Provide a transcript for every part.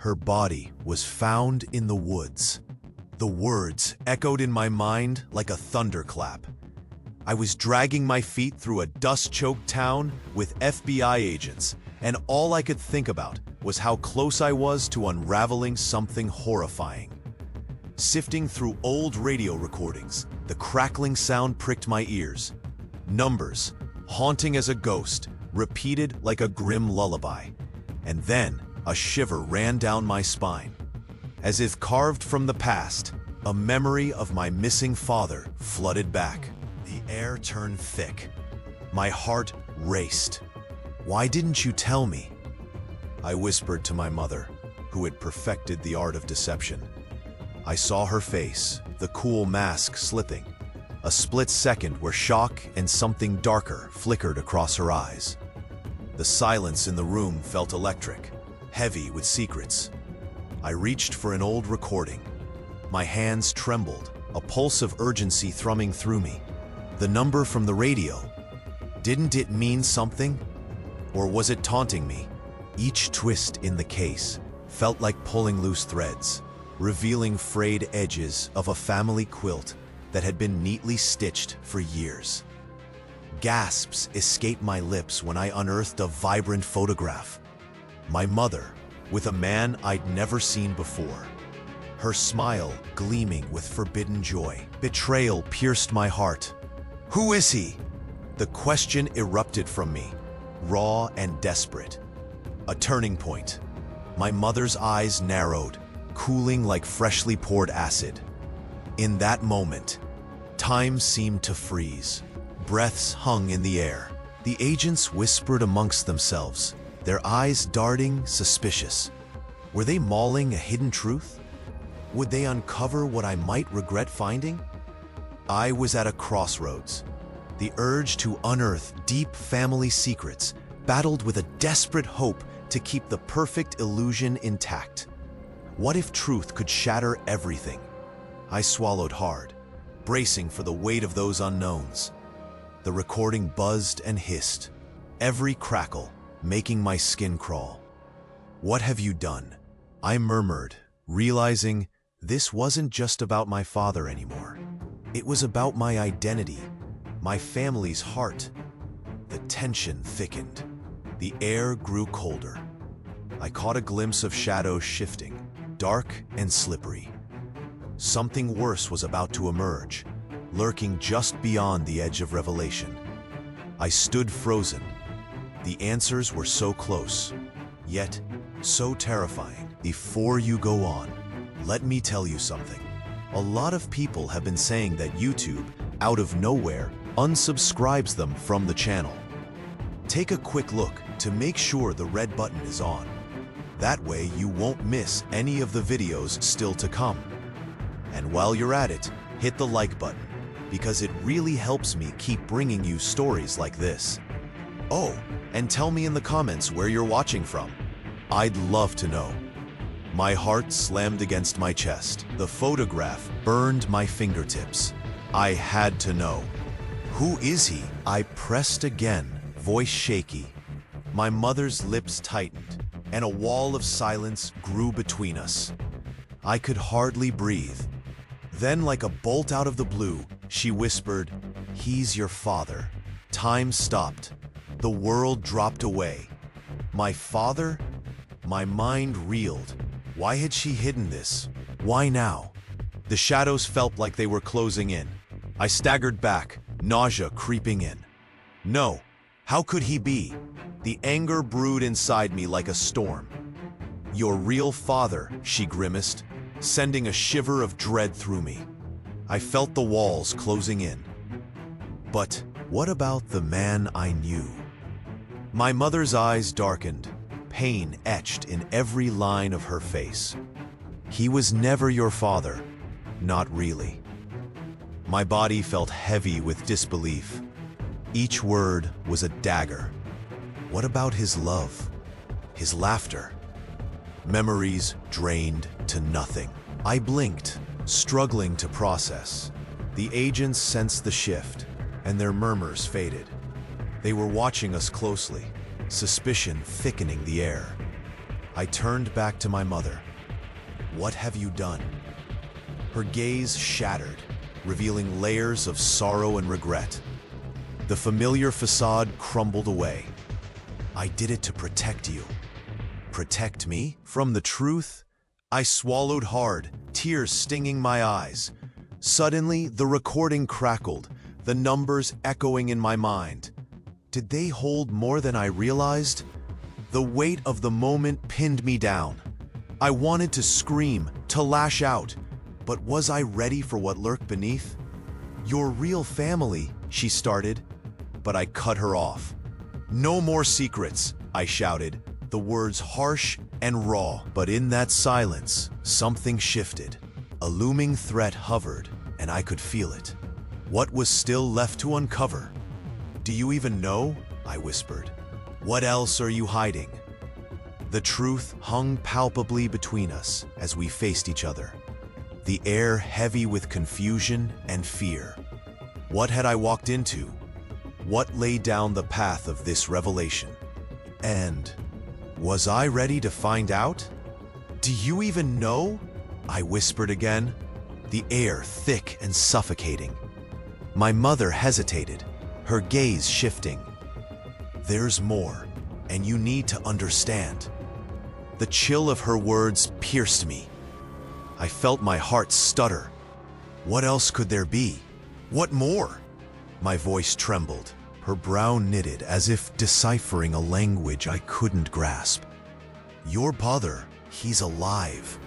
Her body was found in the woods. The words echoed in my mind like a thunderclap. I was dragging my feet through a dust-choked town with FBI agents, and all I could think about was how close I was to unraveling something horrifying. Sifting through old radio recordings, the crackling sound pricked my ears. Numbers, haunting as a ghost, repeated like a grim lullaby. And then, a shiver ran down my spine. As if carved from the past, a memory of my missing father flooded back. The air turned thick. My heart raced. "Why didn't you tell me?" I whispered to my mother, who had perfected the art of deception. I saw her face, the cool mask slipping. A split second where shock and something darker flickered across her eyes. The silence in the room felt electric, heavy with secrets. I reached for an old recording. My hands trembled, a pulse of urgency thrumming through me. The number from the radio. Didn't it mean something? Or was it taunting me? Each twist in the case felt like pulling loose threads, revealing frayed edges of a family quilt that had been neatly stitched for years. Gasps escaped my lips when I unearthed a vibrant photograph. My mother, with a man I'd never seen before. Her smile gleaming with forbidden joy. Betrayal pierced my heart. "Who is he?" The question erupted from me, raw and desperate. A turning point. My mother's eyes narrowed, cooling like freshly poured acid. In that moment, time seemed to freeze. Breaths hung in the air. The agents whispered amongst themselves, their eyes darting, suspicious. Were they mauling a hidden truth? Would they uncover what I might regret finding? I was at a crossroads. The urge to unearth deep family secrets battled with a desperate hope to keep the perfect illusion intact. What if truth could shatter everything? I swallowed hard, bracing for the weight of those unknowns. The recording buzzed and hissed, every crackle making my skin crawl. "What have you done?" I murmured, realizing this wasn't just about my father anymore. It was about my identity, my family's heart. The tension thickened. The air grew colder. I caught a glimpse of shadows shifting, dark and slippery. Something worse was about to emerge, lurking just beyond the edge of revelation. I stood frozen. The answers were so close, yet so terrifying. Before you go on, let me tell you something. A lot of people have been saying that YouTube, out of nowhere, unsubscribes them from the channel. Take a quick look to make sure the red button is on. That way you won't miss any of the videos still to come. And while you're at it, hit the like button, because it really helps me keep bringing you stories like this. Oh, and tell me in the comments where you're watching from. I'd love to know. My heart slammed against my chest. The photograph burned my fingertips. I had to know. "Who is he?" I pressed again, voice shaky. My mother's lips tightened, and a wall of silence grew between us. I could hardly breathe. Then, like a bolt out of the blue, she whispered, "He's your father." Time stopped. The world dropped away. My father? My mind reeled. Why had she hidden this? Why now? The shadows felt like they were closing in. I staggered back, nausea creeping in. No, how could he be? The anger brewed inside me like a storm. "Your real father," she grimaced, sending a shiver of dread through me. I felt the walls closing in. But what about the man I knew? My mother's eyes darkened, pain etched in every line of her face. "He was never your father, not really." My body felt heavy with disbelief. Each word was a dagger. What about his love? His laughter? Memories drained to nothing. I blinked, struggling to process. The agents sensed the shift, and their murmurs faded. They were watching us closely, suspicion thickening the air. I turned back to my mother. What have you done? Her gaze shattered, revealing layers of sorrow and regret. The familiar facade crumbled away. I did it to protect you. Protect me from the truth? I swallowed hard, tears stinging my eyes. Suddenly, the recording crackled, the numbers echoing in my mind. Did they hold more than I realized? The weight of the moment pinned me down. I wanted to scream, to lash out, but was I ready for what lurked beneath? Your real family, she started, but I cut her off. No more secrets, I shouted, the words harsh and raw. But in that silence, something shifted. A looming threat hovered, and I could feel it. What was still left to uncover? Do you even know? I whispered. What else are you hiding? The truth hung palpably between us as we faced each other, the air heavy with confusion and fear. What had I walked into? What lay down the path of this revelation? And was I ready to find out? Do you even know? I whispered again, the air thick and suffocating. My mother hesitated, her gaze shifting. There's more, and you need to understand. The chill of her words pierced me. I felt my heart stutter. What else could there be? What more? My voice trembled, her brow knitted as if deciphering a language I couldn't grasp. Your brother, he's alive.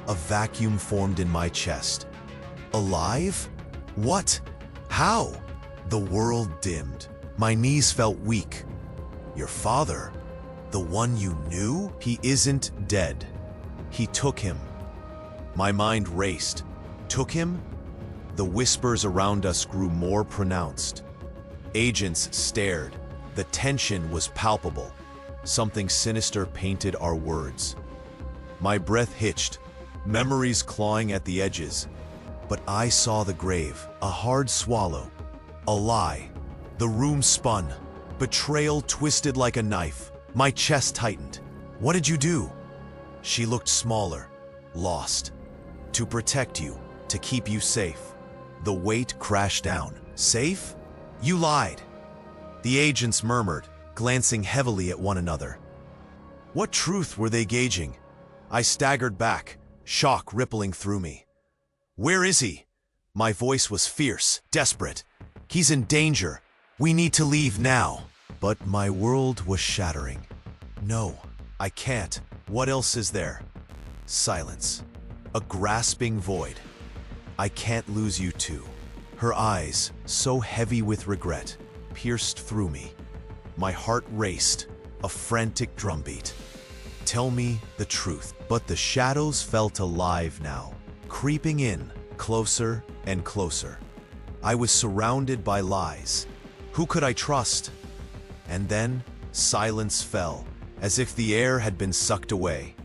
A vacuum formed in my chest. Alive? What? How? The world dimmed. My knees felt weak. Your father? The one you knew? He isn't dead. He took him. My mind raced. Took him? The whispers around us grew more pronounced. Agents stared. The tension was palpable. Something sinister painted our words. My breath hitched, memories clawing at the edges. But I saw the grave, a hard swallow, a lie. The room spun. Betrayal twisted like a knife. My chest tightened. What did you do? She looked smaller, lost. To protect you, to keep you safe. The weight crashed down. Safe? You lied. The agents murmured, glancing heavily at one another. What truth were they gauging? I staggered back, shock rippling through me. Where is he? My voice was fierce, desperate. He's in danger. We need to leave now. But my world was shattering. No, I can't. What else is there? Silence. A grasping void. I can't lose you too. Her eyes, so heavy with regret, pierced through me. My heart raced, a frantic drumbeat. Tell me the truth. But the shadows felt alive now, creeping in, closer and closer. I was surrounded by lies. Who could I trust? And then silence fell, as if the air had been sucked away.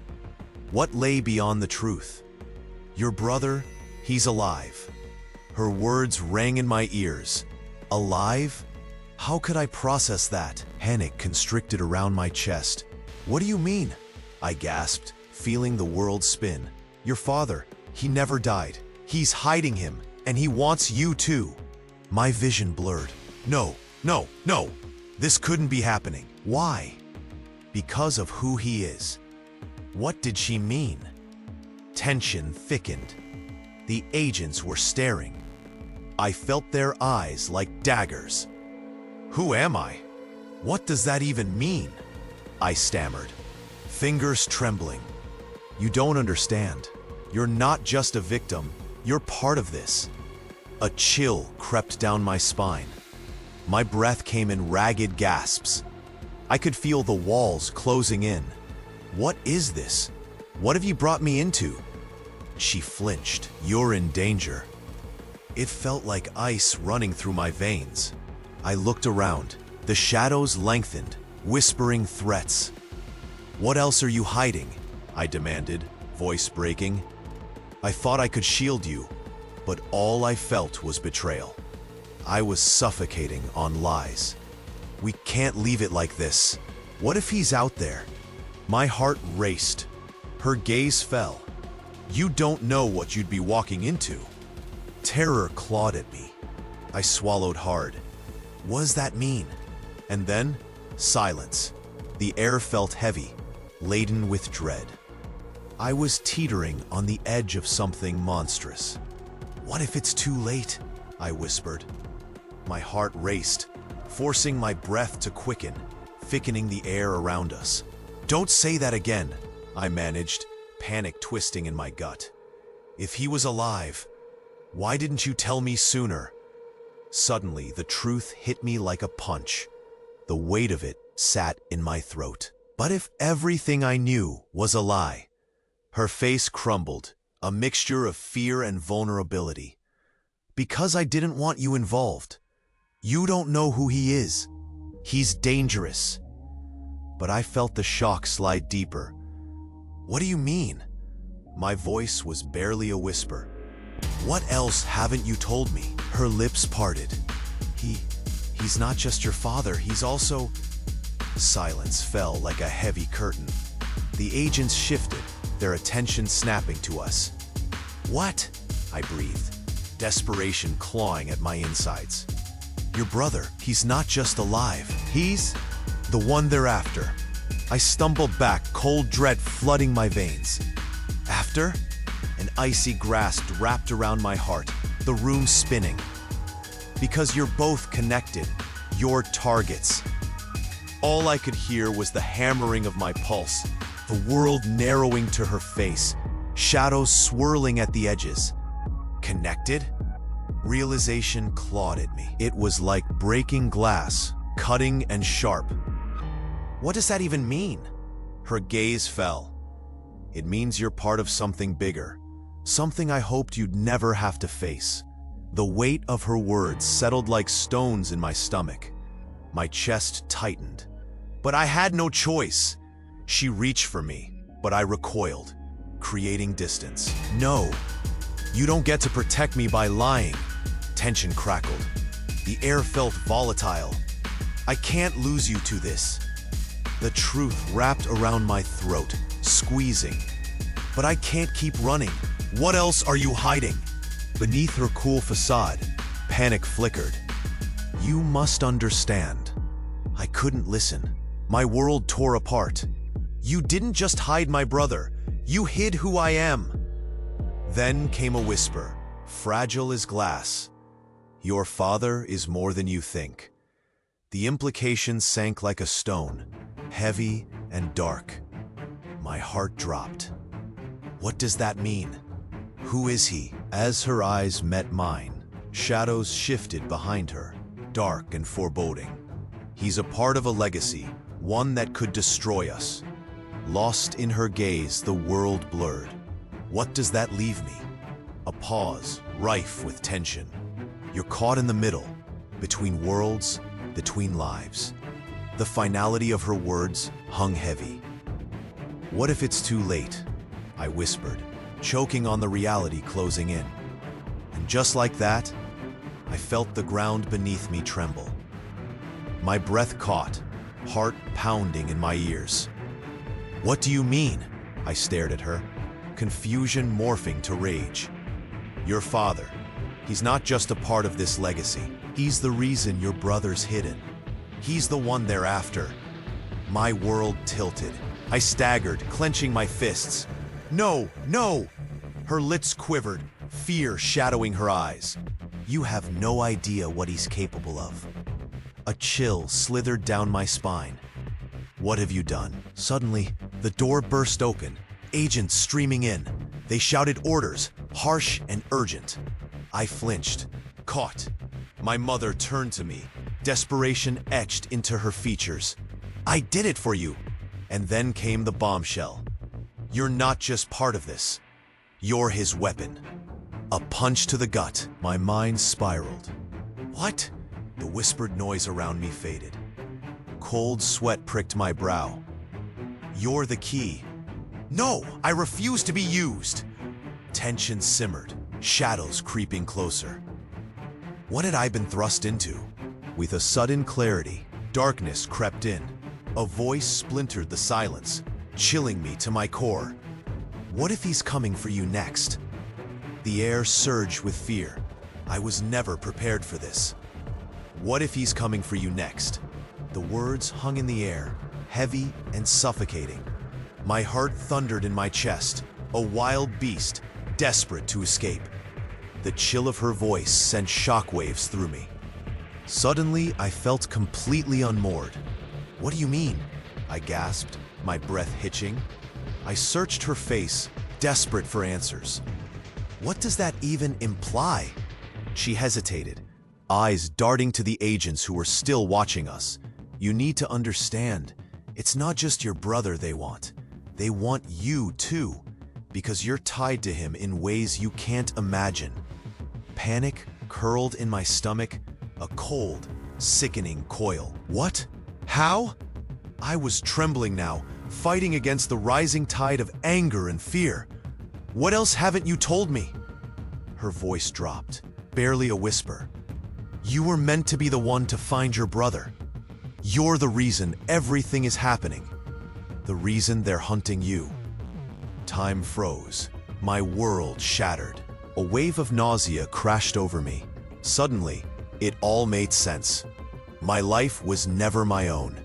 What lay beyond the truth? Your brother, he's alive. Her words rang in my ears. Alive? How could I process that? Panic constricted around my chest. What do you mean? I gasped, feeling the world spin. Your father, he never died. He's hiding him, and he wants you too. My vision blurred. No, no, no. This couldn't be happening. Why? Because of who he is. What did she mean? Tension thickened. The agents were staring. I felt their eyes like daggers. Who am I? What does that even mean? I stammered, fingers trembling. You don't understand. You're not just a victim. You're part of this. A chill crept down my spine. My breath came in ragged gasps. I could feel the walls closing in. What is this? What have you brought me into? She flinched. You're in danger. It felt like ice running through my veins. I looked around. The shadows lengthened, whispering threats. What else are you hiding? I demanded, voice breaking. I thought I could shield you, but all I felt was betrayal. I was suffocating on lies. We can't leave it like this. What if he's out there? My heart raced. Her gaze fell. You don't know what you'd be walking into. Terror clawed at me. I swallowed hard. What does that mean? And then, silence. The air felt heavy, laden with dread. I was teetering on the edge of something monstrous. What if it's too late? I whispered. My heart raced, forcing my breath to quicken, thickening the air around us. Don't say that again, I managed, panic twisting in my gut. If he was alive, why didn't you tell me sooner? Suddenly, the truth hit me like a punch. The weight of it sat in my throat. But if everything I knew was a lie? Her face crumbled, a mixture of fear and vulnerability. Because I didn't want you involved. You don't know who he is. He's dangerous. But I felt the shock slide deeper. What do you mean? My voice was barely a whisper. What else haven't you told me? Her lips parted. He's not just your father, he's also... Silence fell like a heavy curtain. The agents shifted, their attention snapping to us. What? I breathed, desperation clawing at my insides. Your brother, he's not just alive, he's the one they're after. I stumbled back, cold dread flooding my veins. After? An icy grasp wrapped around my heart, the room spinning. Because you're both connected, you're targets. All I could hear was the hammering of my pulse, the world narrowing to her face, shadows swirling at the edges. Connected? Realization clawed at me. It was like breaking glass, cutting and sharp. What does that even mean? Her gaze fell. It means you're part of something bigger, something I hoped you'd never have to face. The weight of her words settled like stones in my stomach. My chest tightened. But I had no choice. She reached for me, but I recoiled, creating distance. No, you don't get to protect me by lying. Tension crackled. The air felt volatile. I can't lose you to this. The truth wrapped around my throat, squeezing. But I can't keep running. What else are you hiding? Beneath her cool facade, panic flickered. You must understand. I couldn't listen. My world tore apart. You didn't just hide my brother. You hid who I am. Then came a whisper, fragile as glass. Your father is more than you think. The implication sank like a stone, heavy and dark. My heart dropped. What does that mean? Who is he? As her eyes met mine, shadows shifted behind her, dark and foreboding. He's a part of a legacy, one that could destroy us. Lost in her gaze, the world blurred. What does that leave me? A pause, rife with tension. You're caught in the middle, between worlds, between lives. The finality of her words hung heavy. What if it's too late? I whispered, choking on the reality closing in. And just like that, I felt the ground beneath me tremble. My breath caught, heart pounding in my ears. What do you mean? I stared at her, confusion morphing to rage. Your father, he's not just a part of this legacy. He's the reason your brother's hidden. He's the one they're after. My world tilted. I staggered, clenching my fists. No, no! Her lips quivered, fear shadowing her eyes. You have no idea what he's capable of. A chill slithered down my spine. What have you done? Suddenly, the door burst open, agents streaming in. They shouted orders, harsh and urgent. I flinched, caught. My mother turned to me, desperation etched into her features. I did it for you! And then came the bombshell. You're not just part of this. You're his weapon. A punch to the gut. My mind spiraled. What? The whispered noise around me faded. Cold sweat pricked my brow. You're the key. No, I refuse to be used. Tension simmered, shadows creeping closer. What had I been thrust into? With a sudden clarity, darkness crept in. A voice splintered the silence, chilling me to my core. What if he's coming for you next? The air surged with fear. I was never prepared for this. What if he's coming for you next? The words hung in the air, heavy and suffocating. My heart thundered in my chest, a wild beast, desperate to escape. The chill of her voice sent shockwaves through me. Suddenly, I felt completely unmoored. What do you mean? I gasped, my breath hitching. I searched her face, desperate for answers. What does that even imply? She hesitated, eyes darting to the agents who were still watching us. You need to understand, it's not just your brother they want. They want you too, because you're tied to him in ways you can't imagine. Panic curled in my stomach, a cold, sickening coil. What? How? I was trembling now, fighting against the rising tide of anger and fear. What else haven't you told me? Her voice dropped, barely a whisper. You were meant to be the one to find your brother. You're the reason everything is happening. The reason they're hunting you. Time froze. My world shattered. A wave of nausea crashed over me. Suddenly, it all made sense. My life was never my own.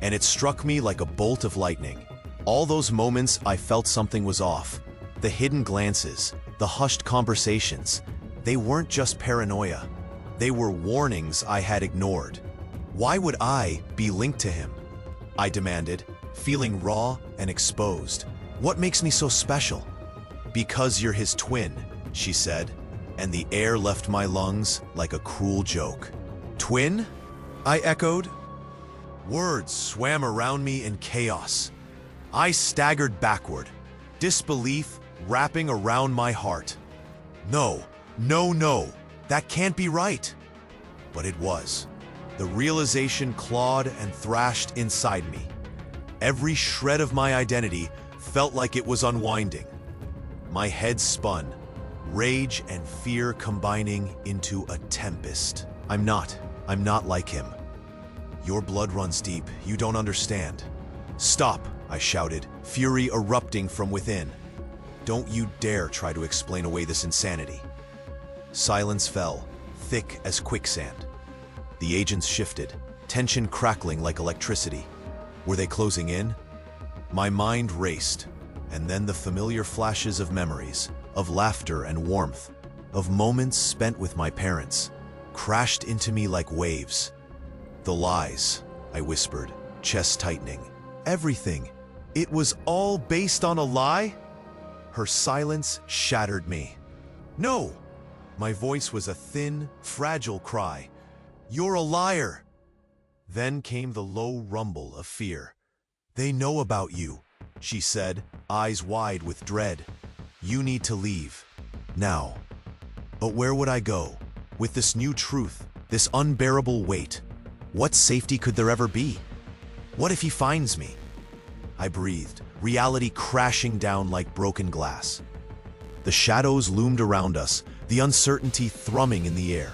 And it struck me like a bolt of lightning. All those moments I felt something was off. The hidden glances, the hushed conversations, they weren't just paranoia. They were warnings I had ignored. Why would I be linked to him? I demanded, feeling raw and exposed. What makes me so special? Because you're his twin, she said, and the air left my lungs like a cruel joke. Twin? I echoed. Words swam around me in chaos. I staggered backward, disbelief wrapping around my heart. No, that can't be right. But it was. The realization clawed and thrashed inside me. Every shred of my identity felt like it was unwinding. My head spun, rage and fear combining into a tempest. I'm not like him. Your blood runs deep, you don't understand. Stop, I shouted, fury erupting from within. Don't you dare try to explain away this insanity. Silence fell, thick as quicksand. The agents shifted, tension crackling like electricity. Were they closing in? My mind raced, and then the familiar flashes of memories, of laughter and warmth, of moments spent with my parents, crashed into me like waves. The lies, I whispered, chest tightening. Everything. It was all based on a lie? Her silence shattered me. No! My voice was a thin, fragile cry. You're a liar! Then came the low rumble of fear. They know about you, she said, eyes wide with dread. You need to leave. Now. But where would I go? With this new truth, this unbearable weight. What safety could there ever be? What if he finds me? I breathed, reality crashing down like broken glass. The shadows loomed around us, the uncertainty thrumming in the air.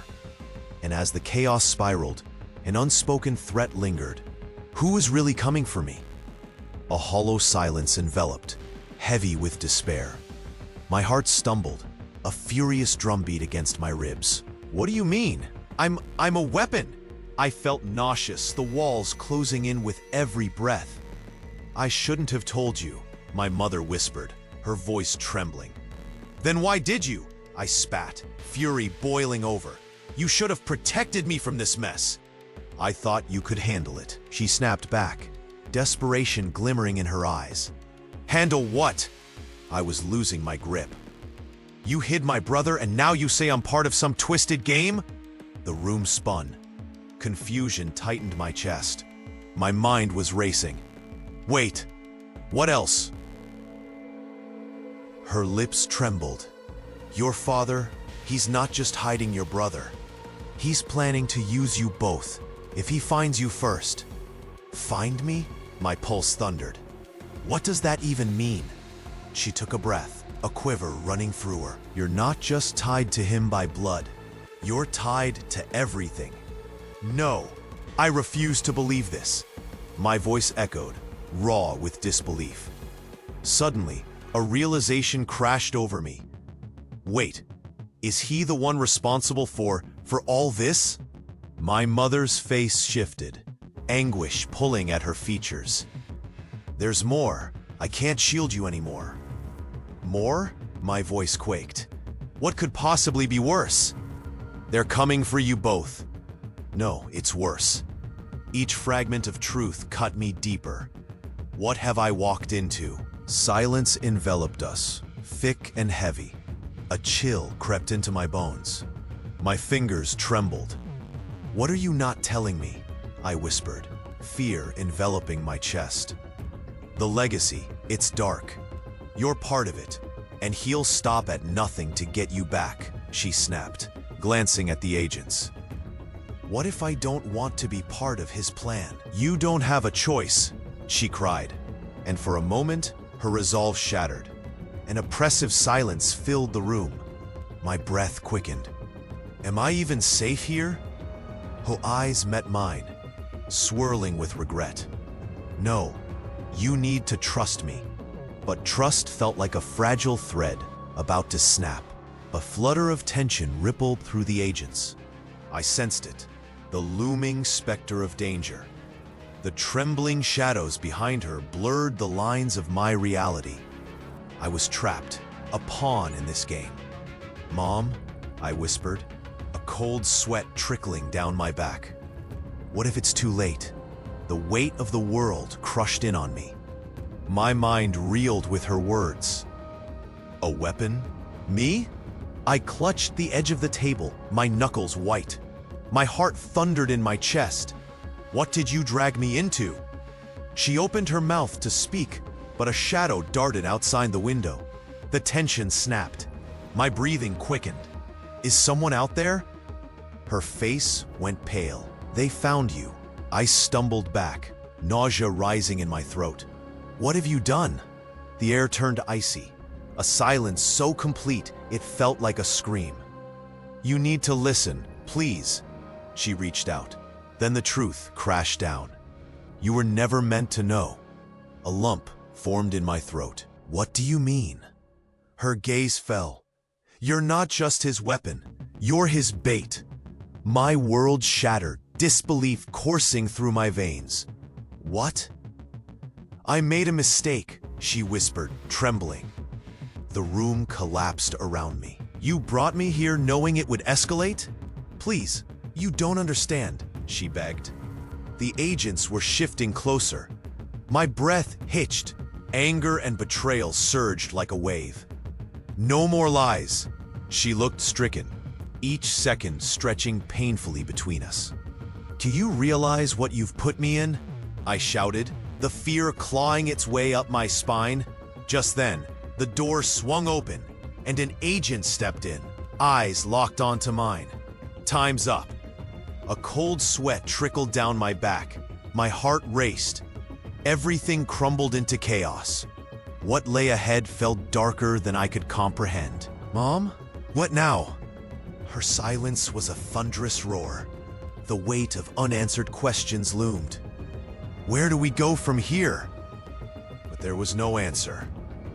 And as the chaos spiraled, an unspoken threat lingered. Who was really coming for me? A hollow silence enveloped, heavy with despair. My heart stumbled, a furious drumbeat against my ribs. What do you mean? I'm a weapon! I felt nauseous, the walls closing in with every breath. I shouldn't have told you, my mother whispered, her voice trembling. Then why did you? I spat, fury boiling over. You should have protected me from this mess. I thought you could handle it, she snapped back, desperation glimmering in her eyes. Handle what? I was losing my grip. You hid my brother and now you say I'm part of some twisted game? The room spun. Confusion tightened my chest. My mind was racing. Wait, what else? Her lips trembled. Your father, he's not just hiding your brother. He's planning to use you both, if he finds you first. Find me? My pulse thundered. What does that even mean? She took a breath, a quiver running through her. You're not just tied to him by blood. You're tied to everything. No, I refuse to believe this. My voice echoed, raw with disbelief. Suddenly, a realization crashed over me. Wait, is he the one responsible for all this? My mother's face shifted, anguish pulling at her features. There's more. I can't shield you anymore. More? My voice quaked. What could possibly be worse? They're coming for you both. No, it's worse. Each fragment of truth cut me deeper. What have I walked into? Silence enveloped us, thick and heavy. A chill crept into my bones. My fingers trembled. What are you not telling me? I whispered, fear enveloping my chest. The legacy, it's dark. You're part of it, and he'll stop at nothing to get you back, she snapped, glancing at the agents. What if I don't want to be part of his plan? You don't have a choice, she cried, and for a moment, her resolve shattered. An oppressive silence filled the room. My breath quickened. Am I even safe here? Her eyes met mine, swirling with regret. No, you need to trust me. But trust felt like a fragile thread about to snap. A flutter of tension rippled through the agents. I sensed it, the looming specter of danger. The trembling shadows behind her blurred the lines of my reality. I was trapped, a pawn in this game. Mom, I whispered, a cold sweat trickling down my back. What if it's too late? The weight of the world crushed in on me. My mind reeled with her words. A weapon? Me? I clutched the edge of the table, my knuckles white. My heart thundered in my chest. What did you drag me into? She opened her mouth to speak, but a shadow darted outside the window. The tension snapped. My breathing quickened. Is someone out there? Her face went pale. They found you. I stumbled back, nausea rising in my throat. What have you done? The air turned icy. A silence so complete it felt like a scream. You need to listen, please. She reached out. Then the truth crashed down. You were never meant to know. A lump formed in my throat. What do you mean? Her gaze fell. You're not just his weapon. You're his bait. My world shattered, disbelief coursing through my veins. What? I made a mistake, she whispered, trembling. The room collapsed around me. You brought me here knowing it would escalate? Please, you don't understand, she begged. The agents were shifting closer. My breath hitched. Anger and betrayal surged like a wave. No more lies. She looked stricken, each second stretching painfully between us. Do you realize what you've put me in? I shouted, the fear clawing its way up my spine. Just then, the door swung open, and an agent stepped in, eyes locked onto mine. Time's up. A cold sweat trickled down my back. My heart raced. Everything crumbled into chaos. What lay ahead felt darker than I could comprehend. Mom? What now? Her silence was a thunderous roar. The weight of unanswered questions loomed. Where do we go from here? But there was no answer.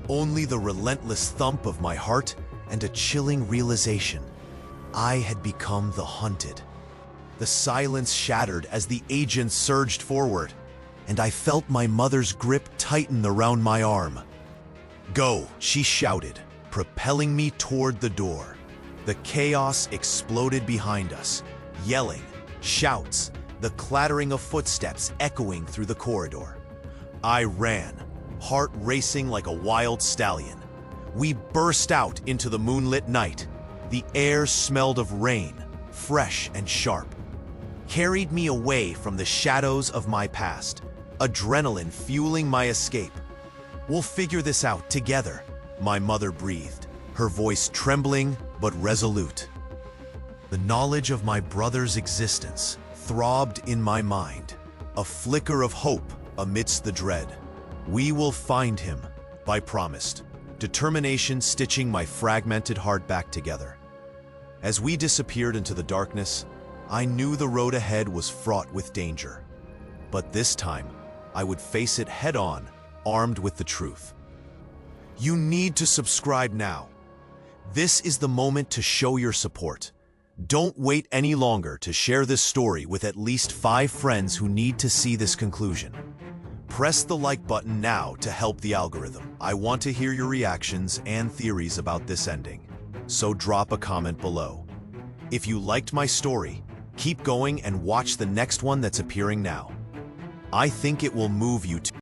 Only the relentless thump of my heart and a chilling realization. I had become the hunted. The silence shattered as the agents surged forward, and I felt my mother's grip tighten around my arm. Go, she shouted, propelling me toward the door. The chaos exploded behind us, yelling, shouts, the clattering of footsteps echoing through the corridor. I ran, heart racing like a wild stallion. We burst out into the moonlit night. The air smelled of rain, fresh and sharp. Carried me away from the shadows of my past, adrenaline fueling my escape. We'll figure this out together, my mother breathed, her voice trembling but resolute. The knowledge of my brother's existence throbbed in my mind, a flicker of hope amidst the dread. We will find him, I promised, determination stitching my fragmented heart back together. As we disappeared into the darkness, I knew the road ahead was fraught with danger. But this time, I would face it head-on, armed with the truth. You need to subscribe now. This is the moment to show your support. Don't wait any longer to share this story with at least 5 friends who need to see this conclusion. Press the like button now to help the algorithm. I want to hear your reactions and theories about this ending, so drop a comment below. If you liked my story, keep going and watch the next one that's appearing now. I think it will move you to